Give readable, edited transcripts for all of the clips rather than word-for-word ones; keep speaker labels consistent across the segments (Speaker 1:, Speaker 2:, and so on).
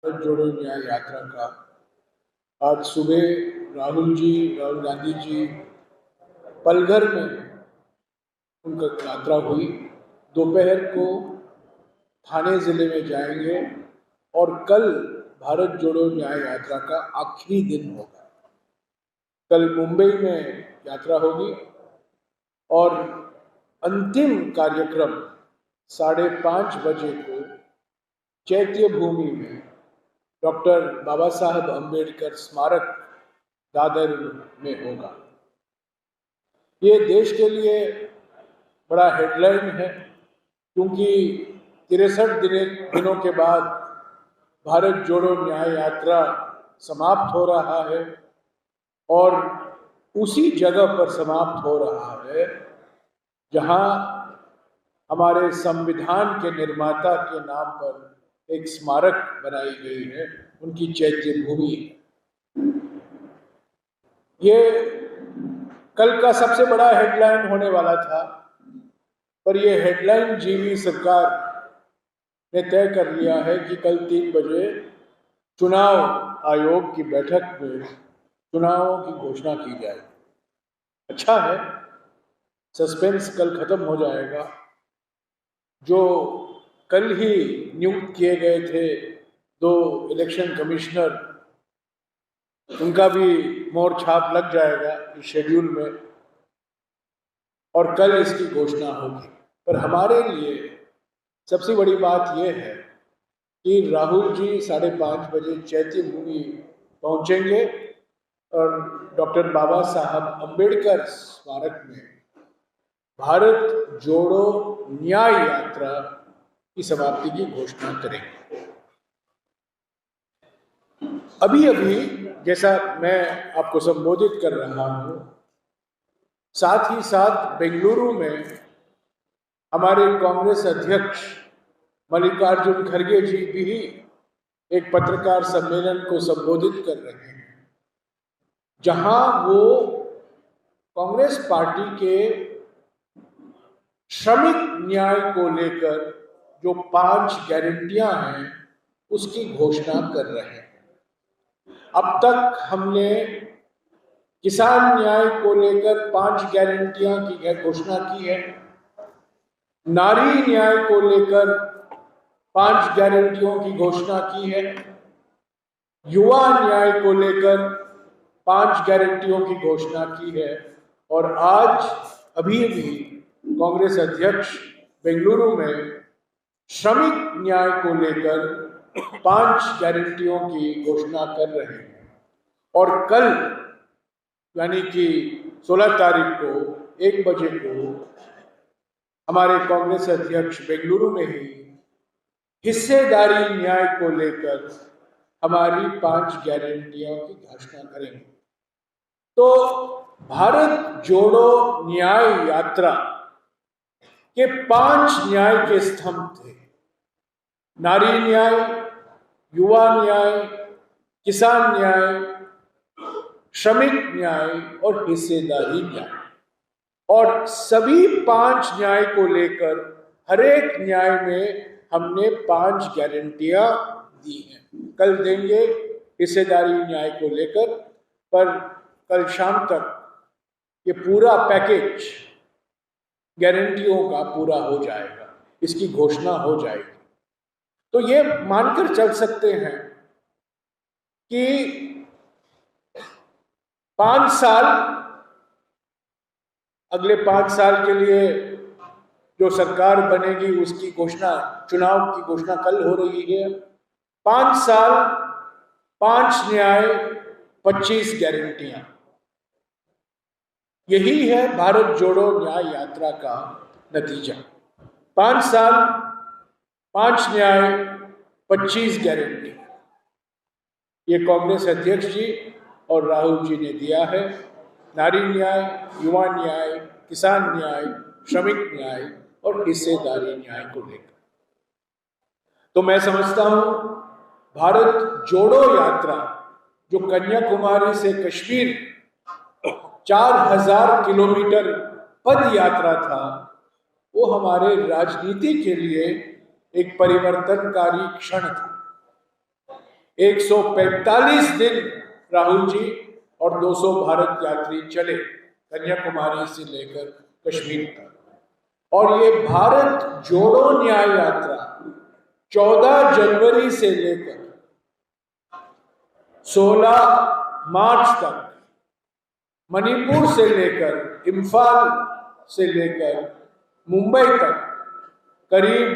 Speaker 1: भारत जोड़ो न्याय यात्रा का आज सुबह राहुल गांधी जी पलघर में उनका यात्रा हुई। दोपहर को थाने जिले में जाएंगे और कल भारत जोड़ो न्याय यात्रा का आखिरी दिन होगा। कल मुंबई में यात्रा होगी और अंतिम कार्यक्रम 5:30 बजे को चैत्य भूमि में डॉक्टर बाबा साहब अम्बेडकर स्मारक दादर में होगा। ये देश के लिए बड़ा हेडलाइन है, क्योंकि 63 दिनों के बाद भारत जोड़ो न्याय यात्रा समाप्त हो रहा है और उसी जगह पर समाप्त हो रहा है जहां हमारे संविधान के निर्माता के नाम पर एक स्मारक बनाई गई है, उनकी चैत्य भूमि। ये कल का सबसे बड़ा हेडलाइन होने वाला था, पर यह हेडलाइन जीवी सरकार ने तय कर लिया है कि कल 3 बजे चुनाव आयोग की बैठक में चुनावों की घोषणा की जाएगी। अच्छा है, सस्पेंस कल खत्म हो जाएगा। जो कल ही नियुक्त किए गए थे 2 इलेक्शन कमिश्नर, उनका भी मोहर छाप लग जाएगा इस शेड्यूल में और कल इसकी घोषणा होगी। पर हमारे लिए सबसे बड़ी बात यह है कि राहुल जी 5:30 बजे चैत्य भूमि पहुंचेंगे और डॉक्टर बाबा साहब अम्बेडकर स्मारक में भारत जोड़ो न्याय यात्रा की समाप्ति की घोषणा करेंगे। अभी अभी जैसा मैं आपको संबोधित कर रहा हूं, साथ ही साथ बेंगलुरु में हमारे कांग्रेस अध्यक्ष मल्लिकार्जुन खड़गे जी भी एक पत्रकार सम्मेलन को संबोधित कर रहे हैं, जहां वो कांग्रेस पार्टी के श्रमिक न्याय को लेकर जो 5 गारंटियां हैं उसकी घोषणा कर रहे हैं। अब तक हमने किसान न्याय को लेकर 5 गारंटियां की घोषणा की है, नारी न्याय को लेकर 5 गारंटियों की घोषणा की है, युवा न्याय को लेकर 5 गारंटियों की घोषणा की है और आज अभी भी कांग्रेस अध्यक्ष बेंगलुरु में श्रमिक न्याय को लेकर 5 गारंटियों की घोषणा कर रहे हैं। और कल यानी कि 16 तारीख को 1 बजे को हमारे कांग्रेस अध्यक्ष बेंगलुरु में ही हिस्सेदारी न्याय को लेकर हमारी 5 गारंटियों की घोषणा करेंगे। तो भारत जोड़ो न्याय यात्रा के 5 न्याय के स्तंभ थे: नारी न्याय, युवा न्याय, किसान न्याय, श्रमिक न्याय और हिस्सेदारी न्याय। और सभी 5 न्याय को लेकर हर एक न्याय में हमने 5 गारंटियां दी हैं। कल देंगे हिस्सेदारी न्याय को लेकर, पर कल शाम तक ये पूरा पैकेज गारंटियों का पूरा हो जाएगा, इसकी घोषणा हो जाएगी। तो ये मानकर चल सकते हैं कि 5 साल, अगले 5 साल के लिए जो सरकार बनेगी उसकी घोषणा, चुनाव की घोषणा कल हो रही है। 5 साल, 5 न्याय, 25 गारंटियां, यही है भारत जोड़ो न्याय यात्रा का नतीजा। 5 साल, 5 न्याय, 25 गारंटी, ये कांग्रेस अध्यक्ष जी और राहुल जी ने दिया है। नारी न्याय, युवा न्याय, किसान न्याय, श्रमिक न्याय और हिस्सेदारी न्याय को लेकर। तो मैं समझता हूं भारत जोड़ो यात्रा, जो कन्याकुमारी से कश्मीर 4000 किलोमीटर पद यात्रा था, वो हमारे राजनीति के लिए एक परिवर्तनकारी क्षण था। 145 दिन राहुल जी और 200 भारत यात्री चले कन्याकुमारी से लेकर कश्मीर तक। और ये भारत जोड़ो न्याय यात्रा 14 जनवरी से लेकर 16 मार्च तक मणिपुर से लेकर इम्फाल से लेकर मुंबई तक करीब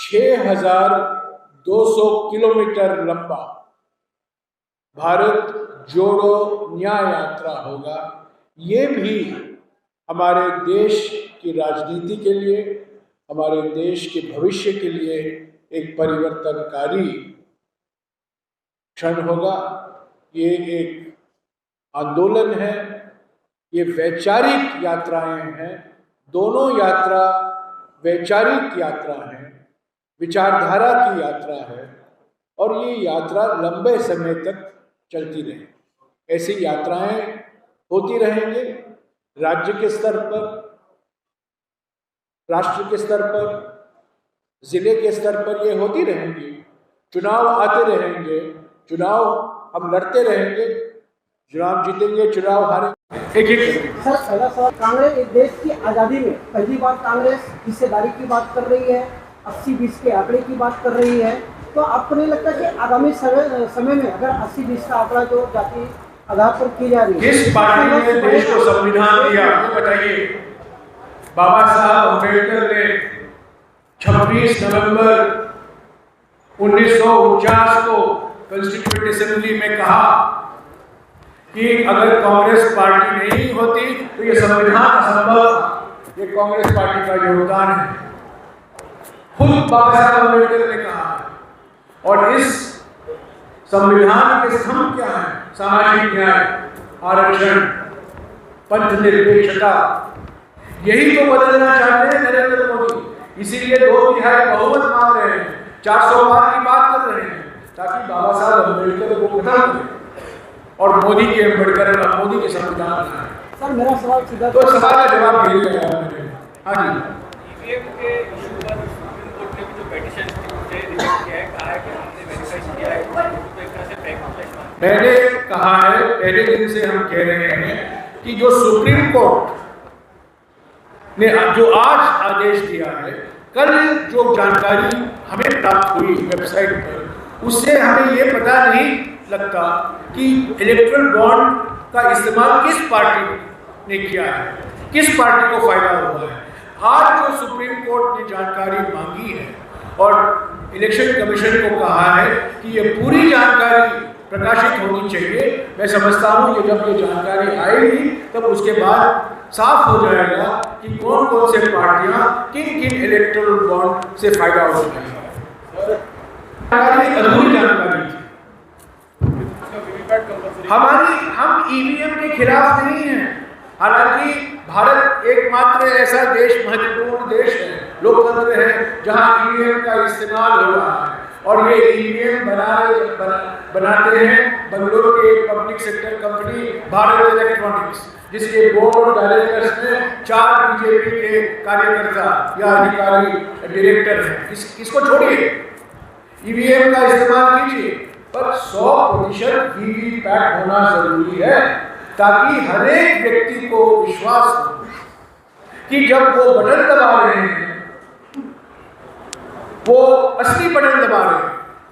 Speaker 1: 6,200 किलोमीटर लंबा भारत जोड़ो न्याय यात्रा होगा। ये भी हमारे देश की राजनीति के लिए, हमारे देश के भविष्य के लिए एक परिवर्तनकारी क्षण होगा। ये एक आंदोलन है, ये वैचारिक यात्राएं हैं। दोनों यात्रा वैचारिक यात्रा है, विचारधारा की यात्रा है और ये यात्रा लंबे समय तक चलती रहे। ऐसी यात्राएं होती रहेंगे राज्य के स्तर पर, राष्ट्र के स्तर पर, जिले के स्तर पर ये होती रहेंगी। चुनाव आते रहेंगे, चुनाव हम लड़ते रहेंगे, चुनाव जीतेंगे, चुनाव हारेंगे। एक
Speaker 2: सर, पहला सवाल, कांग्रेस इस देश की आज़ादी में पहली बार कांग्रेस हिस्सेदारी की बात कर रही है, 80-20 के आंकड़े की बात कर रही है। तो आपको नहीं लगता कि आगामी समय में अगर 80-20 का आंकड़ा जो जाति आधार पर की जा रही है,
Speaker 1: किस पार्टी ने देश को संविधान दिया बताइए? बाबा साहब अम्बेडकर ने 26 नवंबर 1949 को कॉन्स्टिट्यूएंट असेंबली में कहा कि अगर कांग्रेस पार्टी नहीं होती तो ये संविधान असंभव। ये कांग्रेस पार्टी का योगदान है, खुद बाबा साहब अम्बेडकर ने कहा। और इस संविधान के स्तंभ क्या है? सामाजिक न्याय, आरक्षण, पंथ निरपेक्षता। यही तो बदलना चाहते हैं नरेंद्र मोदी। इसीलिए 2/3 बहुमत मांग रहे हैं, 400 पार की बात कर रहे हैं, ताकि बाबा साहब अम्बेडकर को खत्म करें और मोदी के अम्बेडकर और मोदी के संविधान बनाएं।
Speaker 2: सर, मेरा सवाल सीधा
Speaker 1: तो सवाल का जवाब दे दिया मैंने। हाँ जी,
Speaker 3: ईवीएम के इशू पर सुप्रीम कोर्ट ने भी जो पेटिशन किया है, कहा है कि हमने वेरीफाई किया है, तो एक तरह से
Speaker 1: मैंने कहा है, पहले दिन से हम कह रहे हैं कि जो सुप्रीम कोर्ट ने जो आज आदेश दिया है, कल जो जानकारी हमें प्राप्त हुई वेबसाइट पर, उससे हमें ये पता नहीं लगता कि इलेक्ट्रल बॉन्ड का इस्तेमाल किस पार्टी ने किया है, किस पार्टी को फायदा हुआ है। आज जो सुप्रीम कोर्ट ने जानकारी मांगी है और इलेक्शन कमीशन को कहा है कि ये पूरी जानकारी प्रकाशित होनी चाहिए, मैं समझता हूँ कि जब ये जानकारी आएगी तब उसके बाद साफ हो जाएगा कि कौन कौन से पार्टियां किन किन इलेक्टोरल बॉन्ड से फायदा हो रही है। अधूरी जानकारी थी हमारी। हम ईवीएम के खिलाफ नहीं हैं, हालांकि भारत एकमात्र ऐसा देश, महत्वपूर्ण देश है, लोकतंत्र है, जहां ईवीएम का इस्तेमाल हो रहा है। और ये ईवीएम बनाते हैं बेंगलुरु के public sector company Bharat electronics, जिसके बोर्ड ऑफ डायरेक्टर्स में 4 बीजेपी के कार्यकर्ता या अधिकारी डायरेक्टर हैं। इसको छोड़िए, ईवीएम का इस्तेमाल कीजिए, पर 100% वीवीपैट होना जरूरी है, ताकि हर एक व्यक्ति को विश्वास हो कि जब वो बटन दबा रहे हैं वो असली बटन दबा रहे हैं।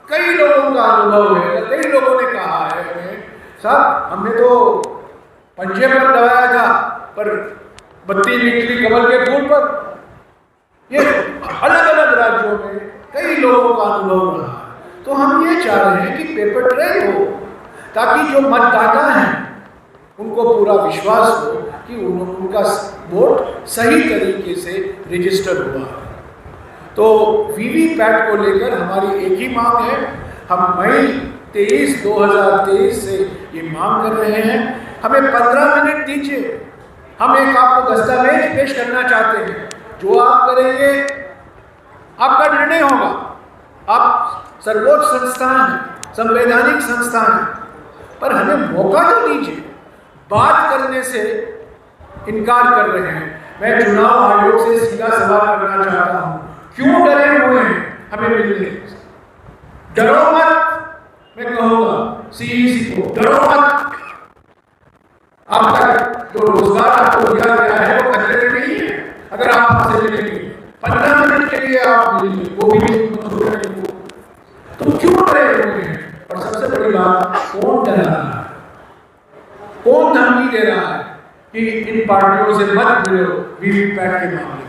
Speaker 1: कई लोगों का अनुभव है, कई लोगों ने कहा है, साहब हमने तो पंजे पर दबाया था पर बत्ती निकली कमल के फूल पर। ये अलग अलग राज्यों में कई लोगों का अनुभव रहा है। तो हम ये चाह रहे हैं कि पेपर ट्रेल हो, ताकि जो मतदाता हैं उनको पूरा विश्वास हो कि उनका वोट सही तरीके से रजिस्टर हुआ है। तो वीवीपैट को लेकर हमारी एक ही मांग है। हम मई 23, 2023 से ये मांग कर रहे हैं, हमें 15 मिनट दीजिए, हम एक आपको दस्तावेज पेश करना चाहते हैं। जो आप करेंगे आपका निर्णय होगा। आप सर्वोच्च संस्थान है, संवैधानिक संस्थान है, पर हमें मौका तो दीजिए। बात करने से इनकार कर रहे हैं। मैं चुनाव आयोग से सीधा सवाल करना चाहता हूं, क्यों डरे हुए हैं हमें मिलने? डरो मत, मैं कहूंगा सीईसी को, डरो मत। अब तक जो रोजगार आपको दिया गया है वो खतरे में नहीं है। अगर आप वहां से मिलेंगे 15 मिनट के लिए आप मिलेंगे, वो भी तो क्यों डरे हुए हैं? और सबसे बड़ी बात, कौन डरा रहा है, कौन धमकी दे रहा है कि इन पार्टियों से मत मिलो वीवीपैट के मामले में?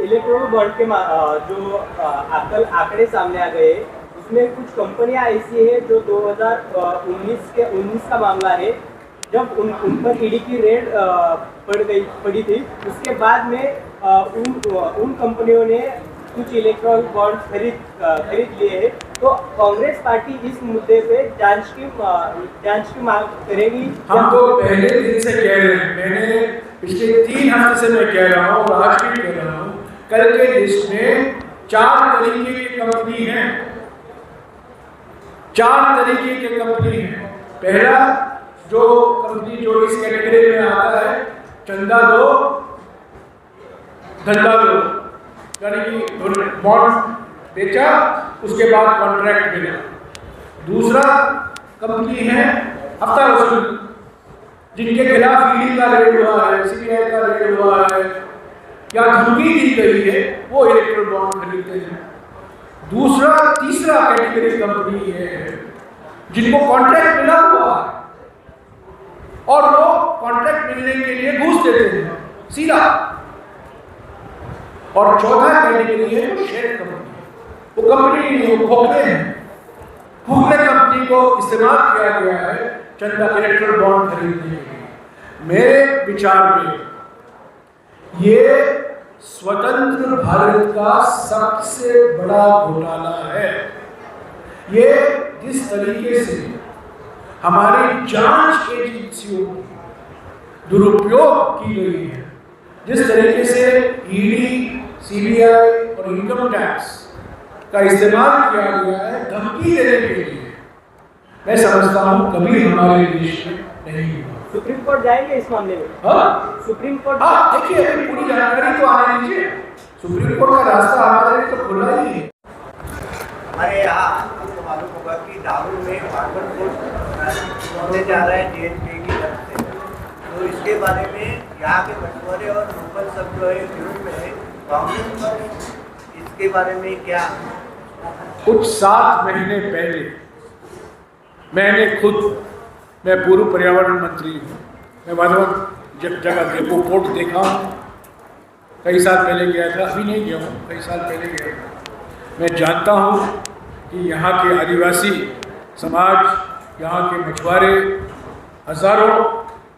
Speaker 4: इलेक्ट्रॉनिक बॉन्ड के जो आंकड़े सामने आ गए, उसमें कुछ कंपनियां ऐसी है जो 2019 का मामला है, जब उन पर ईडी की रेड पड़ी थी। उसके बाद में उन कंपनियों ने कुछ इलेक्ट्रॉनिक बॉन्ड खरीद लिए हैं। तो कांग्रेस पार्टी इस मुद्दे पे जांच की मांग करेगी।
Speaker 1: हम तो पहले दिन से कह रहे हैं, मैंने पिछले 3 हफ्ते से मैं कह रहा हूँ और आज भी कह रहा हूँ, कल के लिस्ट में 4 तरीके की कंपनी हैं, 4 तरीके की कंपनी है। पहला जो कंपनी जो इस कैटेगरी में आता है, चंदा दो धंधा दो, यानी कि बॉन्ड बेचा उसके बाद कॉन्ट्रैक्ट मिला। दूसरा कंपनी है हफ्ता वसूल, जिनके खिलाफ ईडी का रेड हुआ है, सीबीआई का रेड हुआ है या धमकी दी गई है, वो इलेक्ट्रॉनिक बॉन्ड खरीदते हैं। तीसरा कैटेगरी कंपनी है जिनको कॉन्ट्रैक्ट मिला हुआ है और वो कॉन्ट्रैक्ट मिलने के लिए घूस देते हैं सीधा। और चौथा कैटेगरी है वो शेयर कंपनी, वो कंपनी खोखले हैं, खोखले कंपनी को इस्तेमाल किया गया है चंदा इलेक्ट्रॉनिक बॉन्ड खरीदने के लिए। मेरे विचार में ये स्वतंत्र भारत का सबसे बड़ा घोटाला है। ये जिस तरीके से हमारी जांच एजेंसियों की दुरुपयोग की गई है, जिस तरीके से ईडी, सीबीआई और इनकम टैक्स का इस्तेमाल किया गया है धमकी देने के लिए, मैं समझता हूँ कभी हमारे देश में नहीं हुआ।
Speaker 4: सुप्रीम कोर्ट जाएंगे इस मामले में?
Speaker 1: हाँ,
Speaker 4: सुप्रीम कोर्ट।
Speaker 1: हाँ, देखिए अभी पूरी जानकारी तो आने दीजिए। सुप्रीम कोर्ट का रास्ता हमारे लिए तो खुला ही है।
Speaker 5: हमारे यहाँ आपको मालूम होगा कि दारू में कार्बन होने जा रहा है DNP की तरफ से, तो इसके बारे में यहाँ के मछुआरे और लोकल सब जो है विरोध में है, कांग्रेस पर इसके बारे में क्या?
Speaker 1: कुछ 7 महीने पहले मैं पूर्व पर्यावरण मंत्री हूँ, मैं वाधवन जगह के वो कोर्ट देखा हूँ, कई साल पहले गया था, अभी नहीं गया हूँ, कई साल पहले गया था। मैं जानता हूँ कि यहाँ के आदिवासी समाज, यहाँ के मछुआरे, हजारों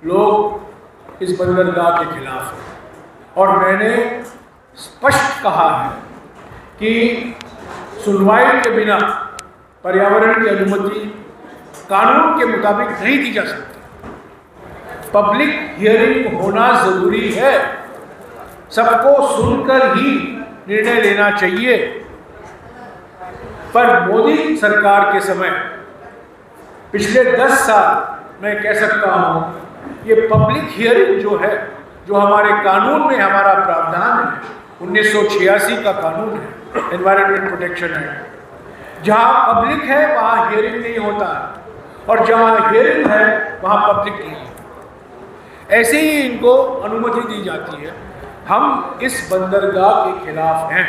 Speaker 1: लोग इस बंदरगाह के खिलाफ हैं और मैंने स्पष्ट कहा है कि सुनवाई के बिना पर्यावरण की अनुमति कानून के मुताबिक नहीं दी जा सकती। पब्लिक हियरिंग होना जरूरी है, सबको सुनकर ही निर्णय लेना चाहिए। पर मोदी सरकार के समय पिछले 10 साल मैं कह सकता हूँ ये पब्लिक हियरिंग जो है, जो हमारे कानून में हमारा प्रावधान है, 1986 का कानून है, एनवायरमेंट प्रोटेक्शन एक्ट, जहाँ पब्लिक है वहाँ हियरिंग नहीं होता है और जहाँ हियरिंग है वहाँ पब्लिक नहीं है। ऐसे ही इनको अनुमति दी जाती है। हम इस बंदरगाह के खिलाफ हैं।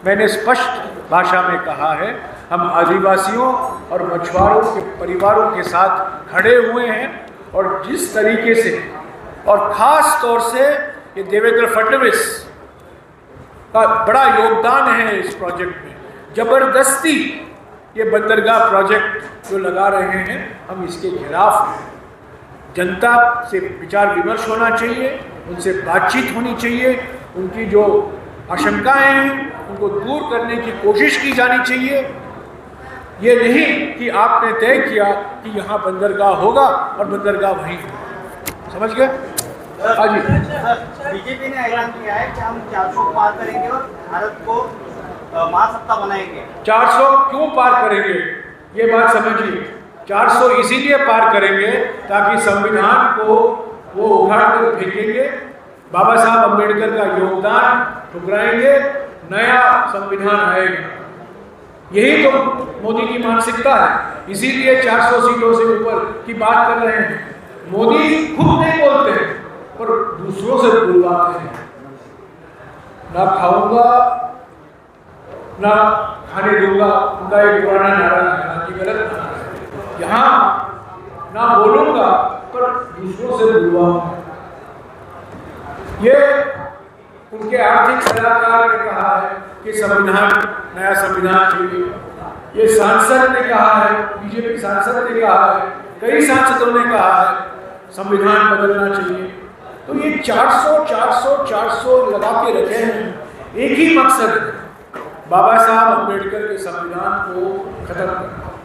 Speaker 1: मैंने स्पष्ट भाषा में कहा है, हम आदिवासियों और मछुआरों के परिवारों के साथ खड़े हुए हैं और जिस तरीके से, और ख़ास तौर से ये देवेंद्र फडणवीस का बड़ा योगदान है इस प्रोजेक्ट में, ज़बरदस्ती ये बंदरगाह प्रोजेक्ट जो लगा रहे हैं, हम इसके खिलाफ हैं। जनता से विचार विमर्श होना चाहिए, उनसे बातचीत होनी चाहिए, उनकी जो आशंकाएं हैं उनको दूर करने की कोशिश की जानी चाहिए। ये नहीं कि आपने तय किया कि यहाँ बंदरगाह होगा और बंदरगाह वहीं होगा। समझ गए? हाँ जी।
Speaker 4: बीजेपी ने ऐलान किया है कि हम 400 पार करेंगे और भारत को महासत्ता बनाएंगे। 400
Speaker 1: क्यों पार करेंगे, ये बात समझिए। 400 इसीलिए पार करेंगे ताकि संविधान को वो उखाड़ कर फेंकेंगे, बाबा साहब अम्बेडकर का योगदान ठुकराएंगे, नया संविधान आएगा। यही तो मोदी की मानसिकता है। इसीलिए 400 सीटों से ऊपर की बात कर रहे हैं। मोदी खुद नहीं बोलते हैं पर दूसरों से बुलवाते हैं। ना खाऊंगा ना खाने दूंगा, उनका एक पुराना नारा है, गलत नारा है। यहाँ ना बोलूंगा पर दूसरों से बुलवाऊंगा। ये उनके आर्थिक सलाहकार ने कहा है कि संविधान, नया संविधान चाहिए। ये सांसद ने कहा है, बीजेपी सांसद ने कहा है, कई सांसदों ने कहा है संविधान बदलना चाहिए। तो ये 400 लगा के रखे हैं। एक ही मकसद है, बाबा साहब अम्बेडकर के संविधान को खत्म करना।